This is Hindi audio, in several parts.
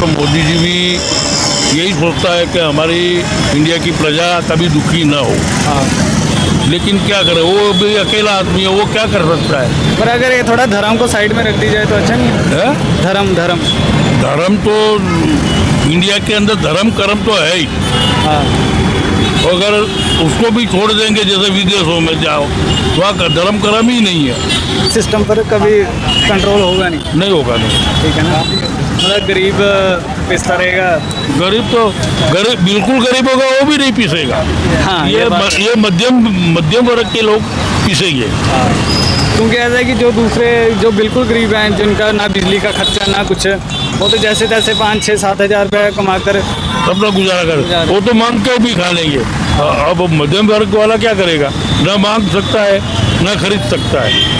तो मोदी जी भी यही सोचता है कि हमारी इंडिया की प्रजा कभी दुखी ना हो। लेकिन क्या करे, वो भी अकेला आदमी है, वो क्या कर सकता है। पर अगर ये थोड़ा धर्म को साइड में रख दी जाए तो अच्छा नहीं है? धर्म धर्म धर्म तो इंडिया के अंदर धर्म कर्म तो है ही। अगर उसको भी छोड़ देंगे, जैसे विदेशों में जाओ, वहाँ का धर्म कर्म ही नहीं है। सिस्टम पर कभी कंट्रोल होगा नहीं होगा नहीं। ठीक है ना। मतलब गरीब पिसता रहेगा। गरीब बिल्कुल गरीब होगा वो भी नहीं पीसेगा। हाँ, ये मध्यम वर्ग के लोग पीसेंगे। क्योंकि ऐसा है कि जो बिल्कुल गरीब हैं, जिनका ना बिजली का खर्चा ना कुछ, वो तो जैसे तैसे 5-6-7 हज़ार रुपये कमा कर अपना गुजारा कर, वो तो मांग के भी खा लेंगे। अब मध्यम वर्ग वाला क्या करेगा, ना मांग सकता है ना खरीद सकता है।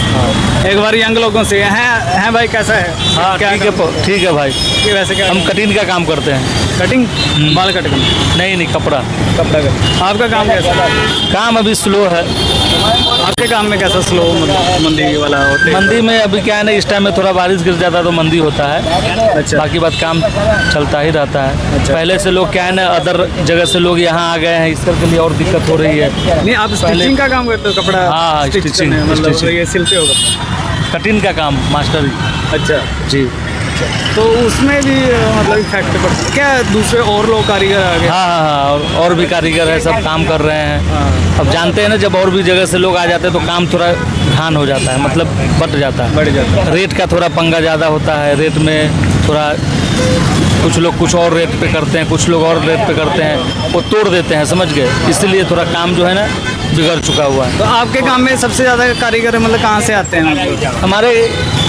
एक बार यंग लोगों से हैं भाई कैसा है? हाँ ठीक है भाई। कि वैसे क्या हम कटिंग का काम करते हैं। कटिंग बाल कटिंग? नहीं कपड़ा का। आपका काम कैसा है? काम अभी स्लो है। आपके काम में कैसा स्लो मंदी वाला होते? मंदी में अभी क्या है ना, इस टाइम में थोड़ा बारिश गिर जाता है तो मंदी होता है। अच्छा। बाकी बात काम चलता ही रहता है। अच्छा। पहले से लोग क्या है ना, अदर जगह से लोग यहाँ आ गए हैं, इस करके लिए और दिक्कत हो रही है। नहीं, आप स्टिचिंग का काम करते हो? कपड़ा स्टिचिंग, मतलब ये सिलते हो? कटिंग का काम मास्टर। अच्छा जी। तो उसमें भी मतलब इफेक्ट पड़ता क्या? दूसरे और लोग कारीगर आ गए? हाँ, और भी कारीगर है, सब काम कर रहे हैं। अब जानते हैं ना, जब और भी जगह से लोग आ जाते हैं तो काम थोड़ा घान हो जाता है, मतलब बढ़ जाता है। रेट का थोड़ा पंगा ज़्यादा होता है। रेट में थोड़ा कुछ लोग कुछ और रेट पे करते हैं, कुछ लोग और रेट पे करते हैं, वो तोड़ देते हैं, समझ गए। इसलिए थोड़ा काम जो है ना बिगड़ चुका हुआ है। तो आपके काम में सबसे ज़्यादा कारीगर मतलब कहाँ से आते हैं? हमारे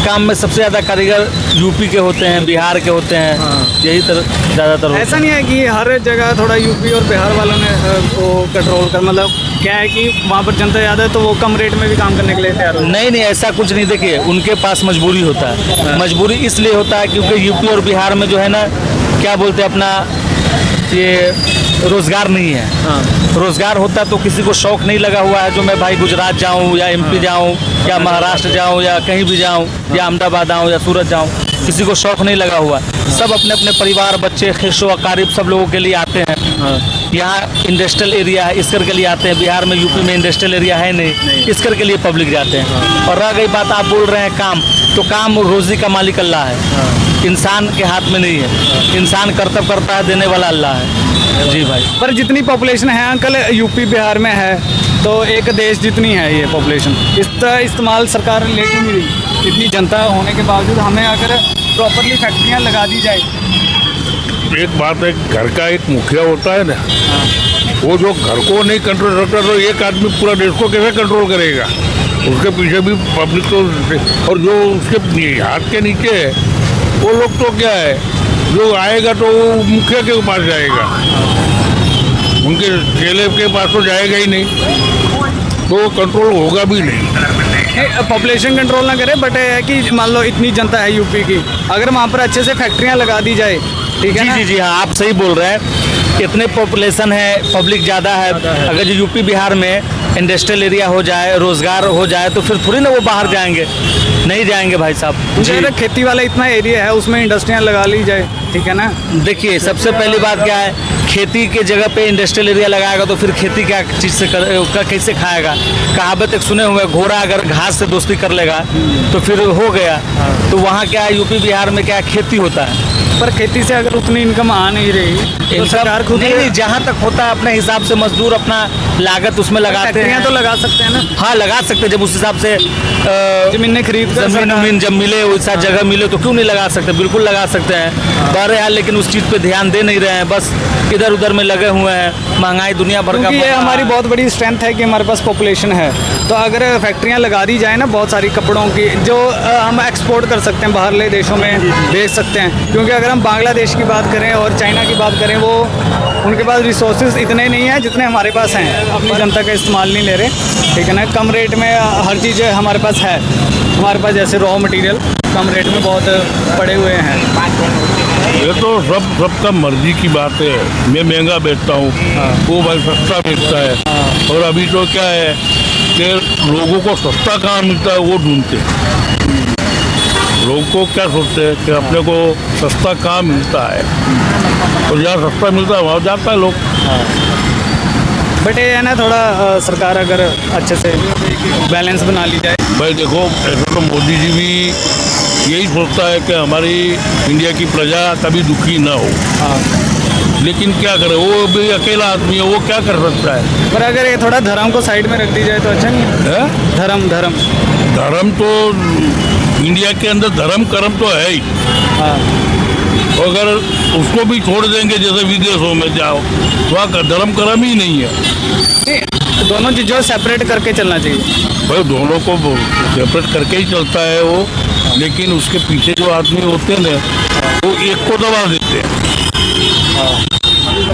काम में सबसे ज़्यादा कारीगर यूपी के होते हैं, बिहार के होते हैं। यही ज़्यादातर। ऐसा नहीं है कि हर जगह थोड़ा यूपी और बिहार वालों ने वो कंट्रोल कर, मतलब क्या है कि वहाँ पर जनता ज़्यादा है तो वो कम रेट में भी काम करने के लिए तैयार हो? नहीं, ऐसा कुछ नहीं। देखिए, उनके पास मजबूरी होता है। मजबूरी इसलिए होता है क्योंकि यूपी और बिहार में जो है ना, क्या बोलते हैं, अपना ये रोज़गार नहीं है। रोज़गार होता तो किसी को शौक़ नहीं लगा हुआ है जो मैं भाई गुजरात जाऊं या एमपी जाऊं या महाराष्ट्र जाऊं या कहीं भी जाऊं या अहमदाबाद आऊं या सूरत जाऊं, किसी को शौक़ नहीं लगा हुआ। सब अपने अपने परिवार, बच्चे, खिशो अकारिब सब लोगों के लिए आते हैं। यहाँ इंडस्ट्रियल एरिया है, इस कर के लिए आते हैं। बिहार में, यूपी में इंडस्ट्रियल एरिया है नहीं, इस कर के लिए पब्लिक जाते हैं। और रह गई बात, आप बोल रहे हैं काम, तो काम रोज़ी का मालिक अल्लाह है, इंसान के हाथ में नहीं है। इंसान कर्तव्य करता है, देने वाला अल्लाह है। जी भाई। पर जितनी पॉपुलेशन है अंकल यूपी बिहार में है, तो एक देश जितनी है ये पॉपुलेशन, इसका इस्तेमाल सरकार ले क्यों नहीं रही? इतनी जनता होने के बावजूद हमें अगर प्रॉपरली फैक्ट्रियाँ लगा दी जाए। एक बात है, घर का एक मुखिया होता है ना, वो जो घर को नहीं कंट्रोल करता तो एक आदमी पूरा देश को कैसे कंट्रोल करेगा? उसके पीछे भी पब्लिक तो, और जो उसके हाथ के नीचे है वो लोग तो क्या है, जो आएगा तो वो मुखिया के पास जाएगा, उनके चेले के पास तो जाएगा ही नहीं, तो वो कंट्रोल होगा भी नहीं। पॉपुलेशन कंट्रोल ना करे, बट है कि मान लो इतनी जनता है यूपी की, अगर वहाँ पर अच्छे से फैक्ट्रियाँ लगा दी जाए, ठीक है? जी हाँ, आप सही बोल रहे हैं। इतने पॉपुलेशन है, पब्लिक ज़्यादा है। अगर जो यूपी बिहार में इंडस्ट्रियल एरिया हो जाए, रोज़गार हो जाए, तो फिर थोड़ी ना वो बाहर जाएंगे, नहीं जाएंगे भाई साहब। अगर खेती वाला इतना एरिया है, उसमें इंडस्ट्रियाँ लगा ली जाए, ठीक है ना? देखिए, सबसे पहली बात क्या है, खेती के जगह पे इंडस्ट्रियल एरिया लगाएगा तो फिर खेती क्या चीज़ से कैसे खाएगा? कहावत एक सुने हुए, घोड़ा अगर घास से दोस्ती कर लेगा तो फिर हो गया। तो वहाँ क्या है, यूपी बिहार में क्या है, खेती होता है। पर खेती से अगर उतनी इनकम आ नहीं रही तो सरकार खुद नहीं, जहाँ तक होता है अपने हिसाब से मजदूर अपना लागत उसमें लगाते हैं। तो लगा सकते हैं ना? हाँ, लगा सकते हैं, जब उस हिसाब से जमीन खरीद जमीन जब मिले, वैसा जगह मिले तो क्यों नहीं लगा सकते? बिल्कुल लगा सकते हैं। बहरहाल लेकिन उस चीज़ पे ध्यान दे नहीं रहे हैं, बस इधर उधर में लगे हुए हैं। महंगाई दुनिया भर का, ये हमारी बहुत बड़ी स्ट्रेंथ है कि हमारे पास पॉपुलेशन है, तो अगर फैक्ट्रियाँ लगा दी जाए ना बहुत सारी कपड़ों की, जो हम एक्सपोर्ट कर सकते हैं, बाहरले देशों में भेज सकते हैं। क्योंकि अगर हम बांग्लादेश की बात करें और चाइना की बात करें, वो उनके पास रिसोर्सेज इतने नहीं हैं जितने हमारे पास हैं। अपनी जनता का इस्तेमाल नहीं ले रहे, ठीक है ना? कम रेट में हर चीज़ हमारे पास है। हमारे पास जैसे रॉ मटेरियल कम रेट में बहुत पड़े हुए हैं। ये तो सबका मर्जी की बात है। मैं महंगा बेचता हूँ, वो भाई सस्ता बेचता है। और अभी तो क्या है कि लोगों को सस्ता कहाँ मिलता है वो ढूंढते हैं। लोग को क्या सोचते हैं कि अपने को सस्ता कहाँ मिलता है, और जहाँ सस्ता मिलता है वहाँ जाता है लोग। बट ये है ना थोड़ा सरकार अगर अच्छे से बैलेंस बना ली जाए। भाई देखो, ऐसे तो मोदी जी भी यही सोचता है कि हमारी इंडिया की प्रजा कभी दुखी ना हो, लेकिन क्या करे, वो भी अकेला आदमी है, वो क्या कर सकता है। पर अगर ये थोड़ा धर्म को साइड में रख दी जाए तो अच्छा नहीं है? है? धर्म धर्म तो इंडिया के अंदर धर्म कर्म तो है ही, हाँ अगर उसको भी छोड़ देंगे, जैसे विदेशों में जाओ वहाँ का धर्म कर्म ही नहीं है। नहीं, दोनों चीज़ों सेपरेट करके चलना चाहिए। भाई दोनों को सेपरेट करके ही चलता है वो, लेकिन उसके पीछे जो आदमी होते हैं ना, वो एक को दबा देते हैं।